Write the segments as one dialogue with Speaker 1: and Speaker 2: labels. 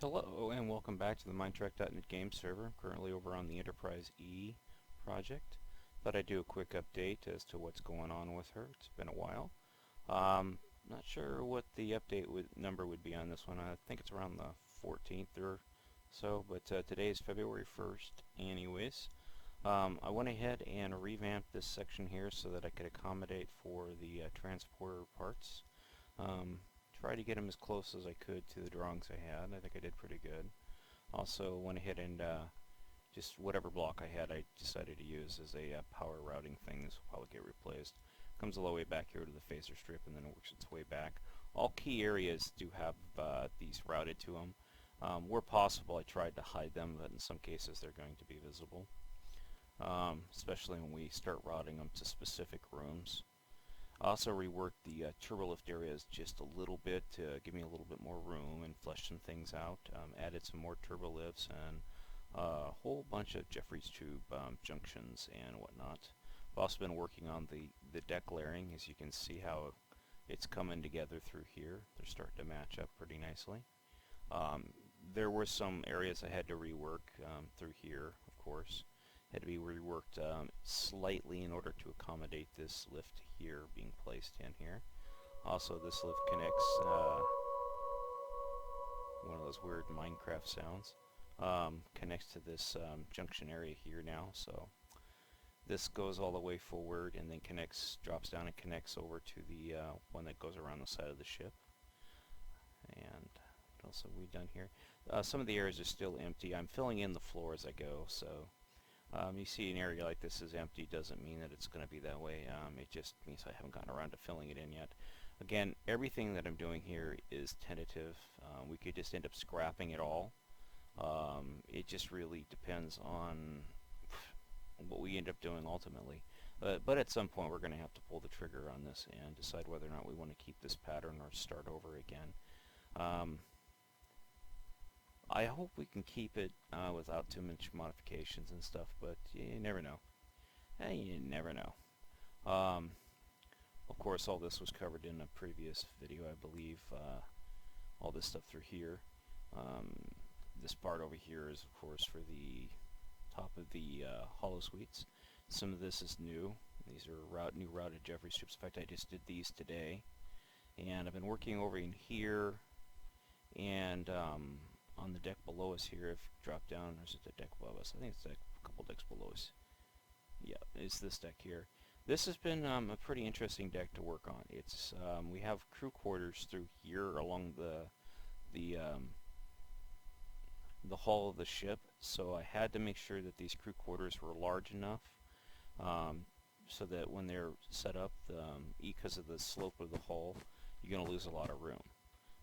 Speaker 1: Hello and welcome back to the Minetrek.net game server. I'm currently over on the Enterprise E project. Thought I'd do a quick update as to what's going on with her. It's been a while. Not sure what the update number would be on this one. I think it's around the 14th or so, but today is February 1st anyways. I went ahead and revamped this section here so that I could accommodate for the transporter parts. Try to get them as close as I could to the drawings I had. I think I did pretty good. Also went ahead and just whatever block I had I decided to use as a power routing thing. This will probably get replaced. Comes all the way back here to the phaser strip and then it works its way back. All key areas do have these routed to them. Where possible I tried to hide them, but in some cases they're going to be visible. Especially when we start routing them to specific rooms. I also reworked the turbolift areas just a little bit to give me a little bit more room and flesh some things out. Added some more turbolifts and a whole bunch of Jeffries tube junctions and whatnot. I've also been working on the deck layering, as you can see how it's coming together through here. They're starting to match up pretty nicely. There were some areas I had to rework through here, of course. Had to be reworked slightly in order to accommodate this lift here being placed in here. Also, this lift connects one of those weird Minecraft sounds. Connects to this junction area here now, so this goes all the way forward and then drops down and connects over to the one that goes around the side of the ship. And what else have we done here? Some of the areas are still empty. I'm filling in the floor as I go, so you see an area like this is empty doesn't mean that it's going to be that way. It just means I haven't gotten around to filling it in yet. Again, everything that I'm doing here is tentative. We could just end up scrapping it all. It just really depends on what we end up doing ultimately. But at some point we're going to have to pull the trigger on this and decide whether or not we want to keep this pattern or start over again. I hope we can keep it without too much modifications and stuff, but you never know. You never know. Of course, all this was covered in a previous video, I believe. All this stuff through here. This part over here is, of course, for the top of the hollow suites. Some of this is new. These are new routed Jeffries strips. In fact, I just did these today. And I've been working over in here and on the deck below us here. If you drop down, there's a deck above us. I think it's a couple decks below us. Yeah, it's this deck here. This has been a pretty interesting deck to work on. It's we have crew quarters through here along the hull of the ship, so I had to make sure that these crew quarters were large enough so that when they're set up, because of the slope of the hull, you're going to lose a lot of room.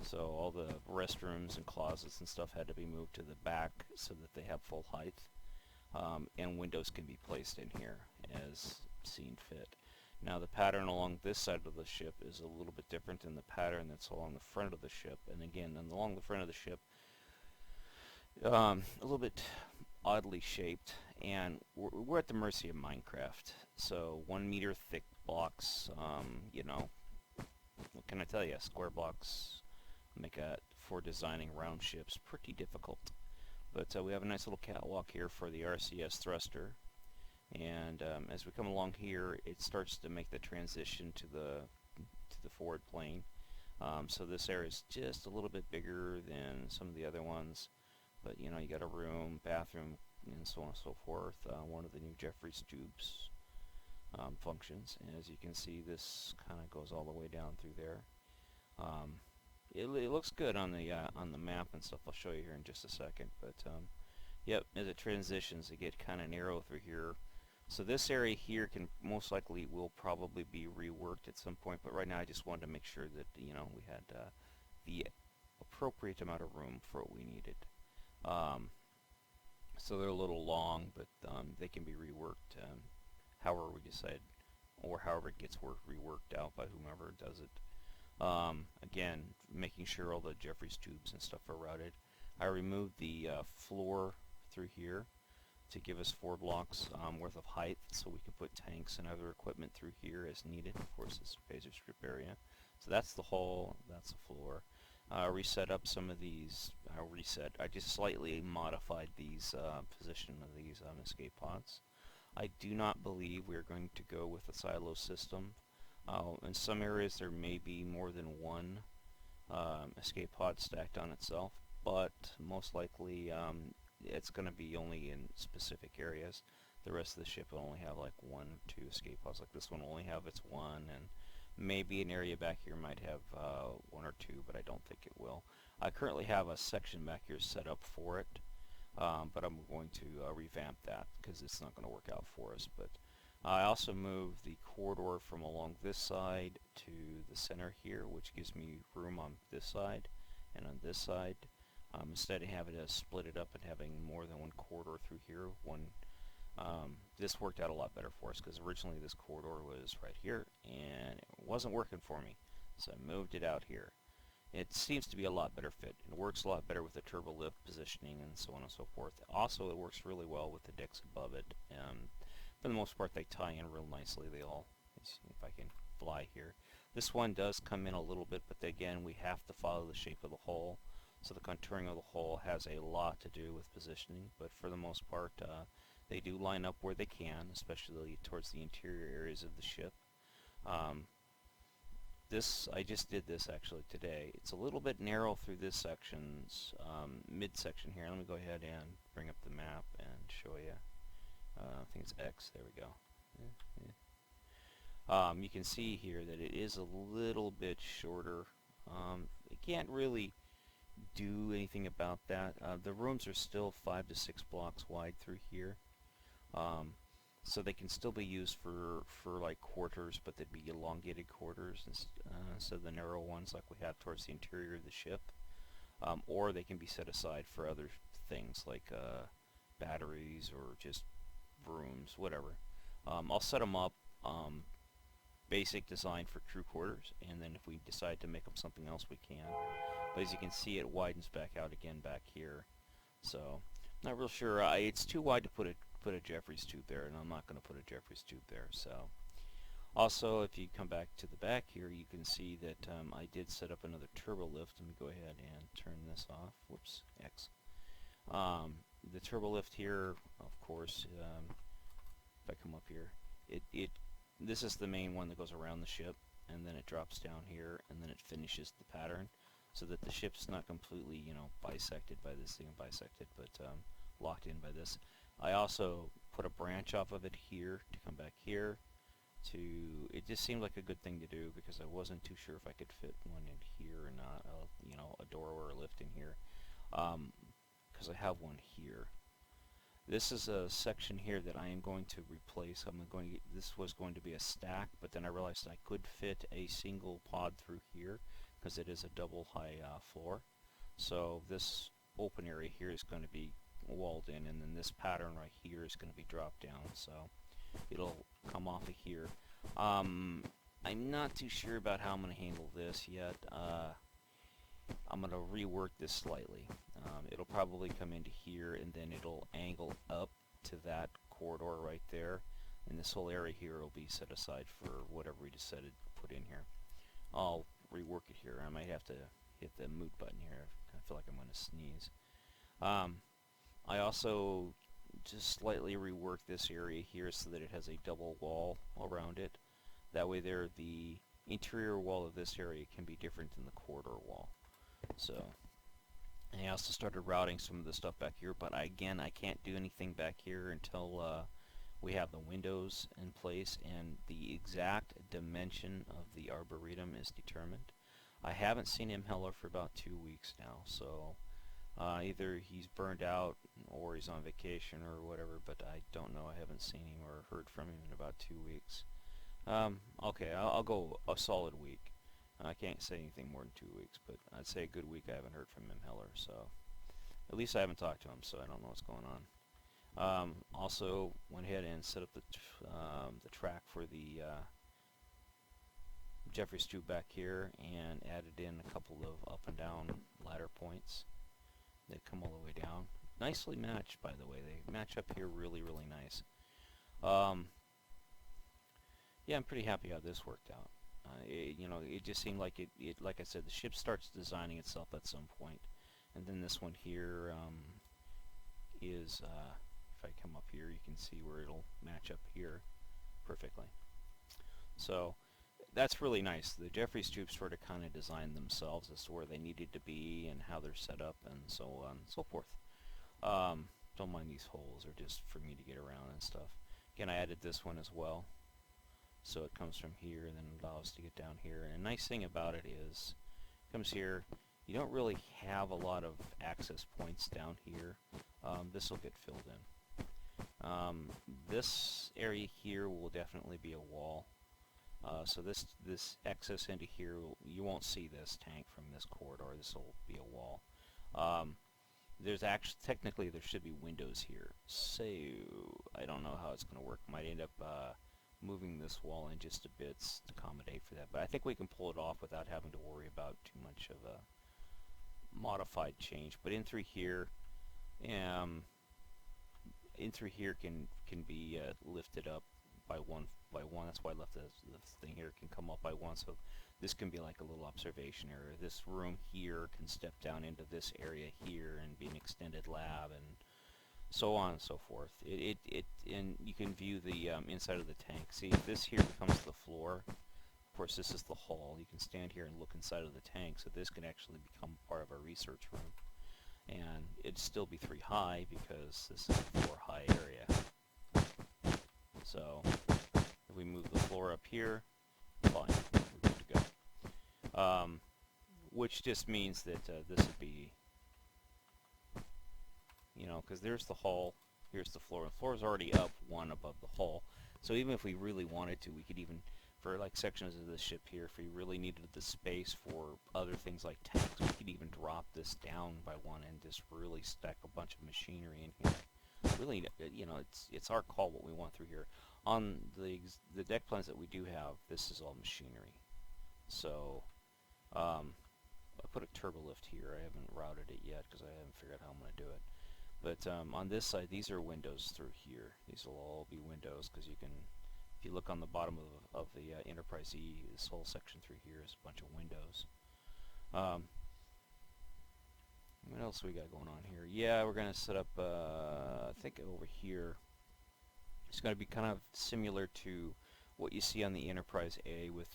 Speaker 1: So all the restrooms and closets and stuff had to be moved to the back so that they have full height, and windows can be placed in here as seen fit. Now the pattern along this side of the ship is a little bit different than the pattern that's along the front of the ship, and again, along the front of the ship, a little bit oddly shaped, and we're at the mercy of Minecraft. So 1 meter thick blocks, you know, what can I tell you? Square blocks make it for designing round ships pretty difficult. But we have a nice little catwalk here for the RCS thruster, and as we come along here, it starts to make the transition to the forward plane. So this area is just a little bit bigger than some of the other ones. But you know, you got a room, bathroom, and so on and so forth. One of the new Jeffries tubes functions, and as you can see, this kind of goes all the way down through there. It looks good on the map and stuff. I'll show you here in just a second. But yep, as it transitions, it gets kind of narrow through here. So this area here most likely will probably be reworked at some point. But right now, I just wanted to make sure that we had the appropriate amount of room for what we needed. So they're a little long, but they can be reworked however we decide, or however it gets reworked out by whomever does it. Again, making sure all the Jeffries tubes and stuff are routed. I removed the floor through here to give us 4 blocks worth of height, so we can put tanks and other equipment through here as needed. Of course, this is phaser strip area. So that's the hull, that's the floor. reset up some of these. I just slightly modified these position of these escape pods. I do not believe we're going to go with a silo system. In some areas there may be more than one escape pod stacked on itself, but most likely it's going to be only in specific areas. The rest of the ship will only have like 1 or 2 escape pods. Like this one will only have its 1, and maybe an area back here might have 1 or 2, but I don't think it will. I currently have a section back here set up for it, but I'm going to revamp that because it's not going to work out for us. But I also moved the corridor from along this side to the center here, which gives me room on this side and on this side. Instead of having to split it up and having more than one corridor through here, this worked out a lot better for us because originally this corridor was right here and it wasn't working for me, so I moved it out here. It seems to be a lot better fit. It works a lot better with the turbo lift positioning and so on and so forth. Also, it works really well with the decks above it. For the most part, they tie in real nicely. They all, let's see if I can fly here. This one does come in a little bit, but again, we have to follow the shape of the hull. So the contouring of the hull has a lot to do with positioning, but for the most part, they do line up where they can, especially towards the interior areas of the ship. I just did this actually today. It's a little bit narrow through this section's midsection here. Let me go ahead and bring up the map and show you. I think it's X. There we go. You can see here that it is a little bit shorter. It can't really do anything about that. The rooms are still 5 to 6 blocks wide through here, so they can still be used for like quarters, but they'd be elongated quarters instead of the narrow ones like we have towards the interior of the ship, or they can be set aside for other things like batteries or just rooms, whatever. I'll set them up basic design for crew quarters, and then if we decide to make them something else, we can. But as you can see, it widens back out again back here. So, not real sure. It's too wide to put a Jeffries tube there, and I'm not going to put a Jeffries tube there. So, also, if you come back to the back here, you can see that I did set up another turbo lift. Let me go ahead and turn this off. Whoops, X. The turbo lift here, of course, if I come up here, this is the main one that goes around the ship, and then it drops down here, and then it finishes the pattern, so that the ship's not completely, bisected by this thing, but locked in by this. I also put a branch off of it here to come back here. It just seemed like a good thing to do because I wasn't too sure if I could fit one in here or not, a door or a lift in here, because I have one here. This is a section here that I am going to replace. This was going to be a stack, but then I realized I could fit a single pod through here because it is a double high floor. So this open area here is going to be walled in, and then this pattern right here is going to be dropped down, so it'll come off of here. I'm not too sure about how I'm going to handle this yet. I'm going to rework this slightly. It'll probably come into here, and then it'll angle up to that corridor right there, and this whole area here will be set aside for whatever we decided to put in here. I'll rework it here. I might have to hit the mute button here. I feel like I'm going to sneeze. I also just slightly reworked this area here so that it has a double wall around it. That way there, the interior wall of this area can be different than the corridor wall. So, and I also started routing some of the stuff back here, but again, I can't do anything back here until we have the windows in place and the exact dimension of the arboretum is determined. I haven't seen Imheller for about 2 weeks now, so either he's burned out or he's on vacation or whatever, but I don't know. I haven't seen him or heard from him in about 2 weeks. Okay, I'll go a solid week. I can't say anything more than 2 weeks, but I'd say a good week I haven't heard from Imheller, so at least I haven't talked to him, so I don't know what's going on. Also went ahead and set up the track for the Jeffries tube back here and added in a couple of up and down ladder points that come all the way down. Nicely matched, by the way. They match up here really, really nice. Yeah, I'm pretty happy how this worked out. It just seemed like like I said, the ship starts designing itself at some point, and then this one here is, if I come up here, you can see where it'll match up here perfectly. So that's really nice. The Jeffries tubes sort of kind of designed themselves as to where they needed to be and how they're set up and so on and so forth. Don't mind these holes, they're just for me to get around and stuff. Again, I added this one as well. So it comes from here and then allows us to get down here. And a nice thing about it is, comes here, you don't really have a lot of access points down here. This will get filled in. This area here will definitely be a wall. So this access into here, you won't see this tank from this corridor. This will be a wall. There's actually, technically there should be windows here. So I don't know how it's going to work. Might end up moving this wall in just a bit to accommodate for that. But I think we can pull it off without having to worry about too much of a modified change. But in through here can be lifted up by one. That's why I left this thing here. It can come up by one, so this can be like a little observation area. This room here can step down into this area here and be an extended lab, and so on and so forth. And you can view the inside of the tank. See, if this here becomes the floor, of course this is the hull. You can stand here and look inside of the tank, so this can actually become part of a research room. And it'd still be 3 high because this is a 4 high area. So if we move the floor up here, fine, we're good to go. Which just means that this would be, because there's the hull, here's the floor. The floor is already up 1 above the hull. So even if we really wanted to, we could even, for like sections of this ship here, if we really needed the space for other things like tanks, we could even drop this down by 1 and just really stack a bunch of machinery in here. Really, it's our call what we want through here. On the deck plans that we do have, this is all machinery. So I put a turbo lift here. I haven't routed it yet because I haven't figured out how I'm going to do it. But on this side, these are windows through here. These will all be windows because you can, if you look on the bottom of the Enterprise E, this whole section through here is a bunch of windows. What else we got going on here? Yeah, we're going to set up, I think over here, it's going to be kind of similar to what you see on the Enterprise A with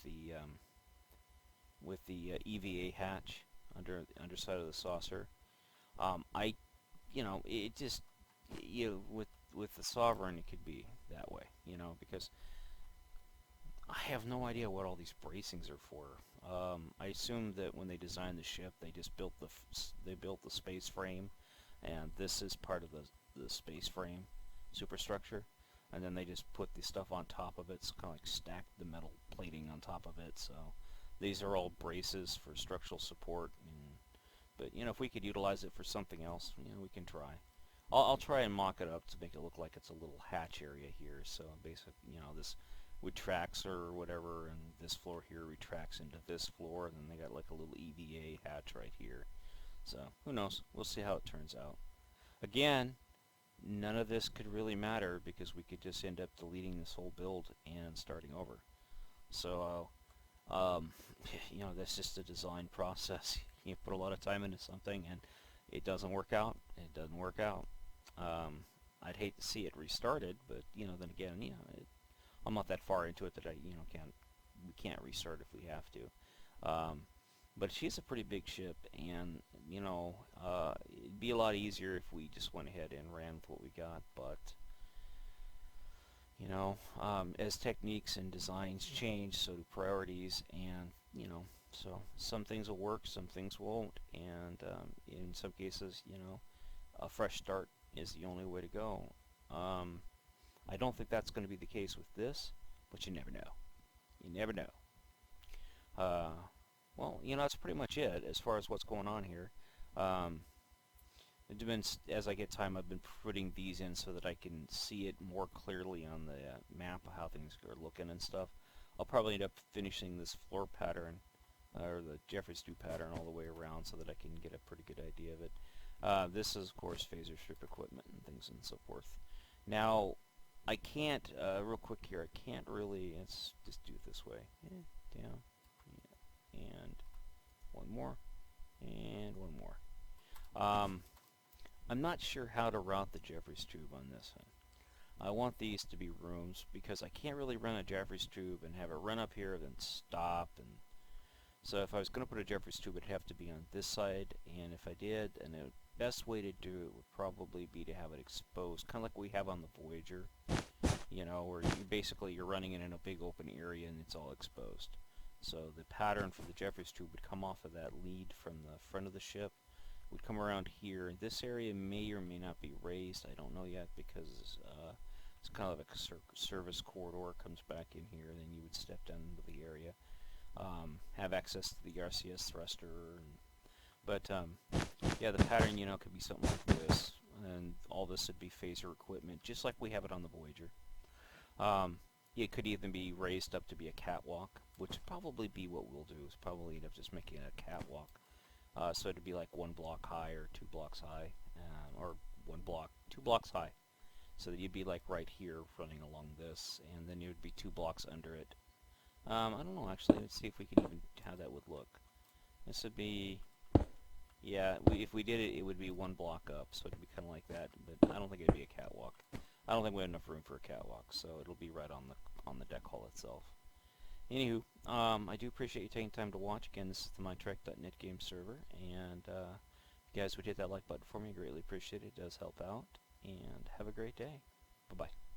Speaker 1: the EVA hatch underside of the saucer. It just, with the Sovereign, it could be that way, because I have no idea what all these bracings are for. I assume that when they designed the ship, they just built the space frame, and this is part of the space frame superstructure, and then they just put the stuff on top of it. So kind of like stacked the metal plating on top of it. So these are all braces for structural support. But if we could utilize it for something else, we can try. I'll try and mock it up to make it look like it's a little hatch area here. So basically, this retracts or whatever, and this floor here retracts into this floor, and then they got like a little EVA hatch right here. So who knows? We'll see how it turns out. Again, none of this could really matter because we could just end up deleting this whole build and starting over. So that's just a design process. You put a lot of time into something and it doesn't work out. It doesn't work out. I'd hate to see it restarted, but then again, I'm not that far into it that we can't restart if we have to. But she's a pretty big ship, and it'd be a lot easier if we just went ahead and ran with what we got. But as techniques and designs change, so do priorities, and so some things will work, some things won't, and in some cases, a fresh start is the only way to go. I don't think that's going to be the case with this, but you never know. You never know. Well, that's pretty much it as far as what's going on here. As I get time, I've been putting these in so that I can see it more clearly on the map of how things are looking and stuff. I'll probably end up finishing this floor pattern, or the Jeffries tube pattern, all the way around so that I can get a pretty good idea of it. This is, of course, phaser strip equipment and things and so forth. Now, I can't, real quick here, I can't really, let's just do it this way. down, and one more, and one more. I'm not sure how to route the Jeffries tube on this one. I want these to be rooms because I can't really run a Jeffries tube and have it run up here then stop. And so if I was going to put a Jeffries tube, it'd have to be on this side, and if I did, and the best way to do it would probably be to have it exposed, kind of like we have on the Voyager, you know, where you're running it in a big open area and it's all exposed. So the pattern for the Jeffries tube would come off of that lead from the front of the ship, would come around here. This area may or may not be raised, I don't know yet, because it's kind of like a service corridor, comes back in here, and then you would step down into the area. Have access to the RCS thruster, yeah, the pattern, you know, could be something like this, and all this would be phaser equipment, just like we have it on the Voyager. It could even be raised up to be a catwalk, which would probably be what we'll do, is probably end up just making it a catwalk. So it'd be like 1 block high or 2 blocks high, or 2 blocks high. So that you'd be like right here running along this, and then you would be 2 blocks under it. I don't know, actually. Let's see if we can even how that would look. This would be, yeah, if we did it, it would be 1 block up, so it'd be kind of like that. But I don't think it'd be a catwalk. I don't think we have enough room for a catwalk, so it'll be right on the deck hull itself. Anywho, I do appreciate you taking time to watch. Again, this is the Minetrek.net game server, and if you guys would hit that like button for me, I greatly appreciate it. It does help out, and have a great day. Bye-bye.